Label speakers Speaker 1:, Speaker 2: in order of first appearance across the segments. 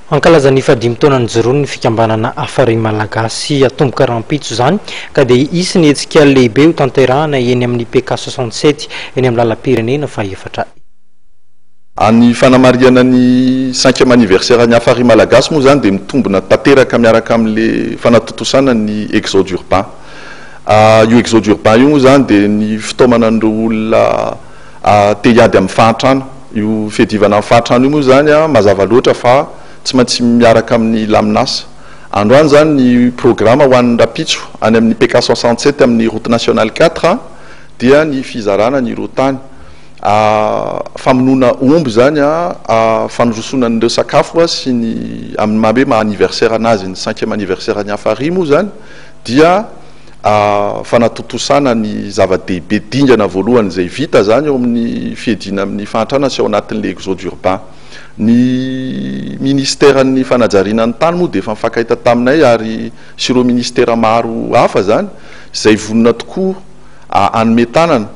Speaker 1: Ankalazan'ny fadimy taona ny joroany ny fikambanana afary malagasy atomboka rampitso zany ka dia isy ny hetsika lehibe ho tanterahana eny amin'ny PK 67 eny amin'ny lalam-pirenena faefatra.
Speaker 2: Any fanamariana ny 5e anniversaire ny afary malagasy moa zany dia mitombona tanteraka miaraka amin'le fanatotosana ny exode urbain. Io exode urbain io moa zany dia ny fitaomana an'ireo olona te hiady amin'ny fahantrano. Io fiadivana amin'ny fahantrano io moa zany mazava loatra fa tsy maintsy miaraka amin'ny laminasa. Androany zany ny programme ho an'ny rapitso any amin'ny PK 67 amin'ny route nationale 4 dia ny fizarana ny rotany. Famonoana omby zany fanorosona an'ireo sakafo sy ny amin'ny mabe ma anniversaire anazy ny 5e anniversaire ny afary moa zany dia fanatotosana ny zava-dehibe dingana voalohany izay vita zany eo amin'ny fiedina amin'ny fahantrana sy ao anatin'le exode urbain. Ny ministère ny fanajariana ny tany moa dia efa mifankahita taminay ary sy ireo ministère maro hafa zany izay vonona tokoa anome tanana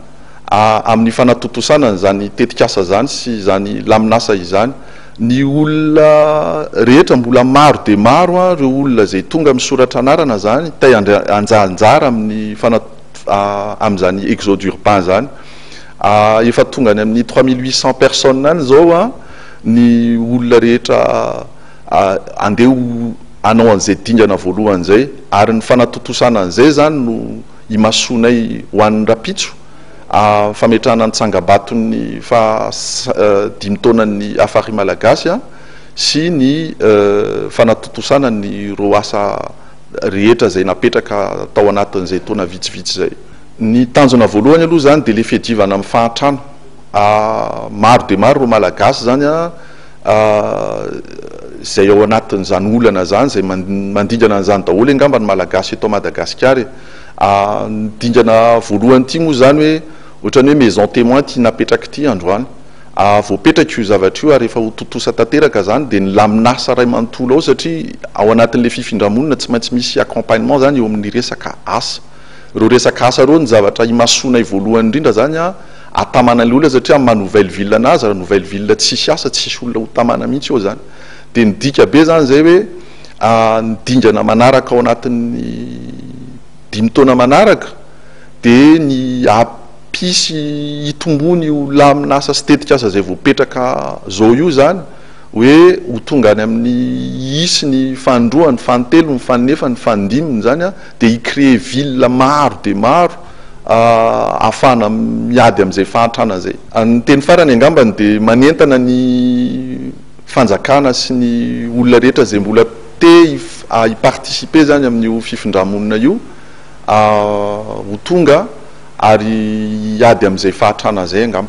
Speaker 2: amin'ny fanatotosana zany tetikasa zany sy zany laminasa izany. Ny olona rehetra mbola maro dia maro ireo olona izay tonga misoratra anarana zany te anjahanjara amin'ny amin'izany exode urbain zany. Efa tonga any amin'ny 3800 personnes any zao ny olona rehetra andeha anao an'izay dingana voalohany zay ary ny fanatotosana an'izay zany no imasoanay ho an'ny rapitso fametrahana ny tsangabaton'ny 5 taonan'ny afary malagasy sy ny fanatotosana ny ro asa rehetra zay napetraka tao anatin'izay taona vitsivitsy zay. Ny tanjona voalohany aloha zany dia le fiadivana amin'ny fahantrano. Maro dia maro ro malagasy zany izay ao anatin'izany olana zany izay mandingana an'izany daholo angamba ny malagasy eto Madagasikara. Ny dingana voalohany ity moa zany hoe ohatran'ny hoe maison témoin ity napetraka ity androany. Voapetraka io zavatra io ary efa ho totosa tanteraka zany dia ny laminasa ray manontolo ao satria ao anatin'le fifindramonina tsy maintsy misy accompagnement zany eo amin'ny resaka asa. Ireo resaka asa ireo ny zavatra imasonay voalohany indrindra zany atamana ny olona satria amin'ny nouvelle ville anazy raha nouvelle ville tsisy asa tsisy olona ho tamana mihitsy eo zany. Dia ny dika be zany zay hoe ny dingana manaraka ao anatin'ny 5 taona manaraka dia ny ampisy hitombony io laminasa sy tetikasa zay voapetraka zao io zany hoe ho tonga any amin'ny isy ny fandroa ny fantelo ny fanefa ny fandiminy zany dia hicréer ville maro dia maro ahafahana miady amin'izay fahantrana zay. Ny teny farany angambany dia manentana ny fanjakana sy ny olona rehetra zay mbola te hiparticiper zany amin'io fifindramonina io ho tonga ary hiady amin'izay fahantrana zay angamba.